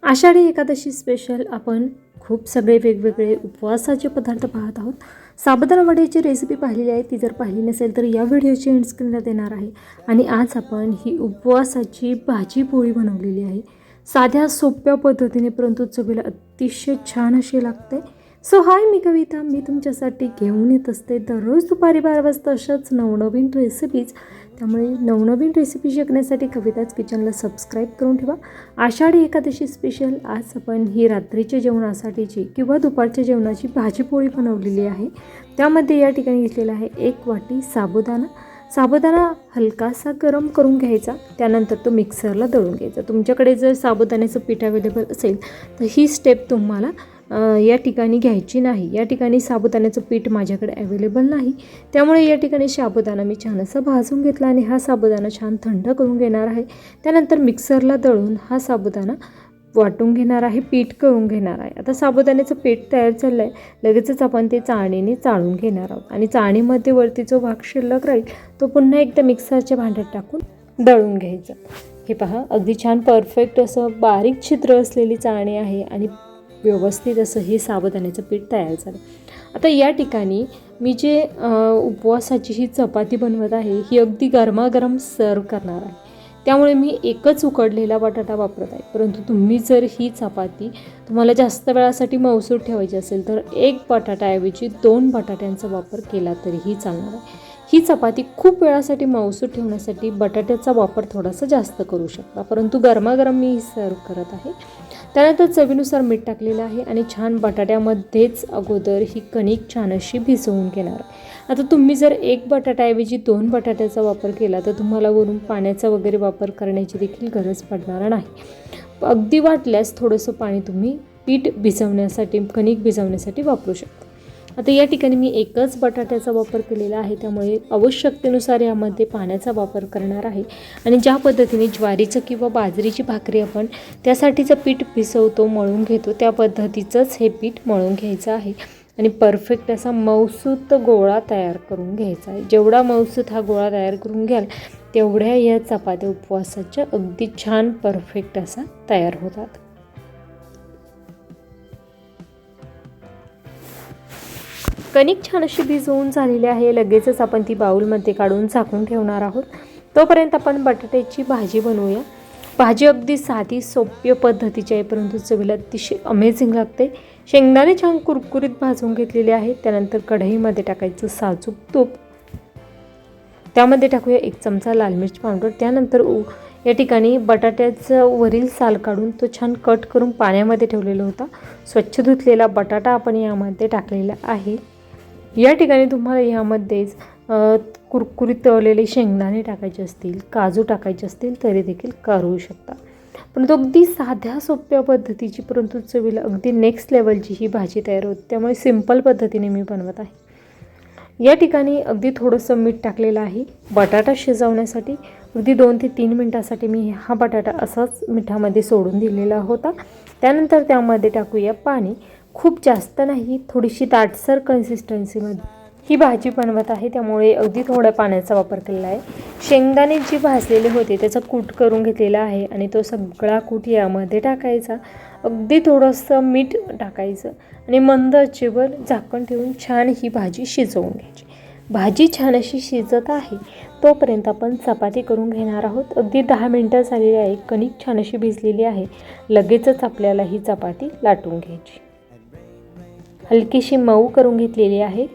Ashadhi Ekadashi special आपण खूप सगळे वेगवेगळे उपवासाचे पदार्थ पाहत आहोत. साबुदाणा वड्याची रेसिपी पाहिलेली आहे, ती जर पाहिली नसेल तर या व्हिडिओची एंड स्क्रीनला देणार आहे. आणि आज आपण ही उपवासाची भाजी पोळी बनवलेली आहे. साध्या सोप्या पद्धतीने परंतु चवीला अतिशय छान अशी लागते. सो हाय, मी कविता. मी तुमच्यासाठी घेऊन येत असते दररोज दुपारी 12 वाजता अशाच नवनवीन रेसिपीज. त्यामुळे नवनवीन रेसिपी शिकण्यासाठी कविताच किचनला सबस्क्राईब करून ठेवा. आषाढी एकादशी स्पेशल आज आपण ही रात्रीच्या जेवणासाठीची किंवा दुपारच्या जेवणाची भाजीपोळी बनवलेली आहे. त्यामध्ये या ठिकाणी घेतलेला आहे 1 वाटी साबुदाणा हलकासा गरम करून घ्यायचा. त्यानंतर तो मिक्सरला दळून घ्यायचा. तुमच्याकडे जर साबुदाण्याचं पीठ अवेलेबल असेल तर ही स्टेप तुम्हाला या ठिकाणी घ्यायची नाही. या ठिकाणी साबुदाण्याचं पीठ माझ्याकडे अवेलेबल नाही, त्यामुळे या ठिकाणी साबुदाणा मी छान असा भाजून घेतला आणि हा साबुदाणा छान थंड करून घेणार आहे. त्यानंतर मिक्सरला दळून हा साबुदाणा वाटून घेणार आहे, पीठ करून घेणार आहे. आता साबुदाण्याचं पीठ तयार झालं आहे. लगेचच आपण ते चाळणीने चाळून घेणार आहोत आणि चाळणीमध्ये वरती जो भाग शिल्लक राहील तो पुन्हा एकदा मिक्सरच्या भांड्यात टाकून दळून घ्यायचं. हे पहा, अगदी छान परफेक्ट असं बारीक छिद्र असलेली चाळणी आहे आणि व्यवस्थित असं हे साबुदाण्याचं पीठ तयार झालं. आता या ठिकाणी मी जे उपवासाची ही चपाती बनवत आहे ही अगदी गरमागरम सर्व करणार आहे. त्यामुळे मी एकच उकडलेला बटाटा वापरत आहे. परंतु तुम्ही जर ही चपाती तुम्हाला जास्त वेळासाठी मऊसूर ठेवायची असेल तर 1 बटाट्याऐवजी 2 बटाट्यांचा वापर केला तरीही चालणार आहे. ही चपाती खूप वेळासाठी मऊसूर ठेवण्यासाठी बटाट्याचा वापर थोडासा जास्त करू शकता, परंतु गरमागरम मी सर्व करत आहे. त्यानंतर चवीनुसार मीठ टाकलेलं आहे आणि छान बटाट्यामध्येच अगोदर ही कणिक छान अशी भिजवून घेणार. आता तुम्ही जर 1 बटाट्याऐवजी 2 बटाट्याचा वापर केला तर तुम्हाला वरून पाण्याचा वगैरे वापर करण्याची देखील गरज पडणार नाही. अगदी वाटल्यास थोडंसं पाणी तुम्ही पीठ भिजवण्यासाठी, कणिक भिजवण्यासाठी वापरू शकता. आता या ठिकाणी मी एकच बटाट्याचा वापर केलेला आहे, त्यामुळे आवश्यकतेनुसार यामध्ये पाण्याचा वापर करणार आहे. आणि ज्या पद्धतीने ज्वारीचं किंवा बाजरीची भाकरी आपण त्यासाठीचं पीठ भिजवतो, मळून घेतो, त्या पद्धतीचंच हे पीठ मळून घ्यायचं आहे आणि परफेक्ट असा मऊसूत गोळा तयार करून घ्यायचा आहे. जेवढा मऊसूत हा गोळा तयार करून घ्याल तेवढ्या या चपात्या उपवासाच्या अगदी छान परफेक्ट असा तयार होतात. कणिक छान अशी भिजवून झालेली आहे. लगेचच आपण ती बाउलमध्ये काढून झाकून ठेवणार आहोत. तोपर्यंत आपण बटाट्याची भाजी बनवूया. भाजी अगदी साधी सोप्या पद्धतीची आहे, परंतु चवीला अतिशय अमेझिंग लागते. शेंगदाणे छान कुरकुरीत भाजून घेतलेले आहेत. त्यानंतर कढईमध्ये टाकायचं साजूक तूप. त्यामध्ये टाकूया 1 चमचा लाल मिर्च पावडर. त्यानंतर या ठिकाणी बटाट्याचं वरील साल काढून तो छान कट करून पाण्यामध्ये ठेवलेला होता. स्वच्छ धुतलेला बटाटा आपण यामध्ये टाकलेला आहे. या ठिकाणी तुम्हाला यामध्येच कुरकुरीत तळलेले शेंगदाणे टाकायचे असतील, काजू टाकायचे असतील तरी देखील करू शकता. परंतु अगदी साध्या सोप्या पद्धतीची परंतु चवीला अगदी नेक्स्ट लेवलची ही भाजी तयार होते. त्यामुळे सिंपल पद्धतीने मी बनवत आहे. या ठिकाणी अगदी थोडंसं मीठ टाकलेलं आहे बटाटा शिजवण्यासाठी. अगदी 2 ते 3 मिनटासाठी मी हा बटाटा असाच मिठामध्ये सोडून दिलेला होता. त्यानंतर त्यामध्ये टाकूया पाणी. खूप जास्त नाही, थोडीशी दाटसर कन्सिस्टन्सीमध्ये ही भाजी बनवत आहे, त्यामुळे अगदी थोड्या पाण्याचा वापर केलेला आहे. शेंगदाणे जी भाजलेले होते त्याचा कूट करून घेतलेला आहे आणि तो सगळा कूट यामध्ये टाकायचा. अगदी थोडंसं मीठ टाकायचं आणि मंद आचेवर झाकण ठेवून छान ही भाजी शिजवून घ्यायची. भाजी छान अशी शिजत आहे तोपर्यंत आपण चपाती करून घेणार आहोत. अगदी 10 मिनटं झालेली आहे. कणिक छान अशी भिजलेली आहे. लगेचच आपल्याला ही चपाती लाटून घ्यायची. हलकीशी मऊ करून घेतलेली आहे.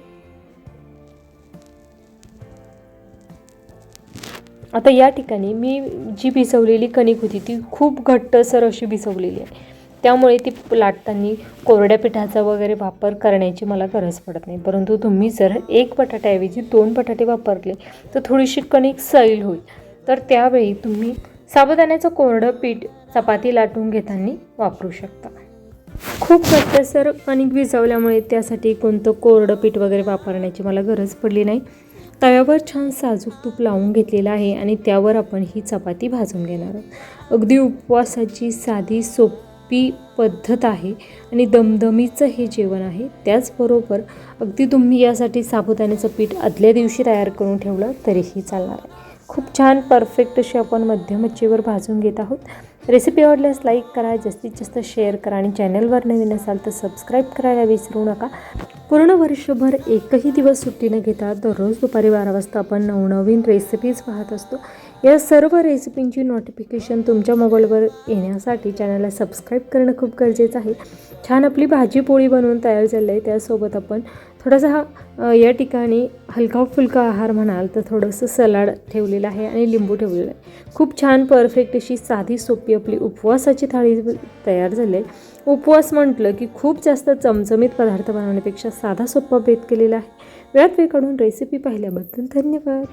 आता या ठिकाणी मी जी भिजवलेली कणिक होती ती खूप घट्टसर अशी भिजवलेली आहे, त्यामुळे ती लाटताना कोरड्या पिठाचा वगैरे वापर करण्याची मला गरज पडत नाही. परंतु तुम्ही जर 1 बटाट्याऐवजी 2 बटाटे वापरले तर थोडीशी कणिक सैल होईल. तर त्यावेळी तुम्ही साबुदाण्याचं कोरडं पीठ चपाती लाटून घेताना वापरू शकता. खूप घट्टसर कणिक भिजवल्यामुळे त्यासाठी कोणतं कोरडं पीठ वगैरे वापरण्याची मला गरज पडली नाही. तव्यावर छान साजूक तूप लावून घेतलेलं आहे आणि त्यावर आपण ही चपाती भाजून घेणार आहोत. अगदी उपवासाची साधी सोपी पद्धत आहे आणि दमदमीचं हे जेवण आहे. त्याचबरोबर अगदी तुम्ही यासाठी साबुदाण्याचं पीठ आदल्या दिवशी तयार करून ठेवलं तरीही चालणार आहे. खूप छान परफेक्ट अशी आपण मध्यम आचेवर भाजून घेत आहोत. रेसिपी आवडल्यास लाईक करा, जास्तीत जास्त शेअर करा आणि चॅनलवर नवीन असाल तर सबस्क्राईब करायला विसरू नका. पूर्ण वर्षभर एकही दिवस सुट्टी न घेता दररोज दुपारी 12 वाजता आपण नवनवीन रेसिपीज पाहत असतो. या सर्व रेसिपींची नोटिफिकेशन तुमच्या मोबाईलवर येण्यासाठी चॅनलला सबस्क्राईब करणं खूप गरजेचं आहे. छान आपली भाजी पोळी बनवून तयार झाली आहे. त्यासोबत आपण थोडासा या ठिकाणी हलका फुलका आहार म्हणाल तर थोडंसं सलाड ठेवलेलं आहे आणि लिंबू ठेवलेलं आहे. खूप छान परफेक्ट अशी साधी सोपी आपली उपवासाची थाळी तयार झाली आहे. उपवास म्हटलं की खूप जास्त चमचमीत पदार्थ बनवण्यापेक्षा साधा सोपा बेत केलेला आहे. वेळात वेळ काढून रेसिपी पाहिल्याबद्दल धन्यवाद.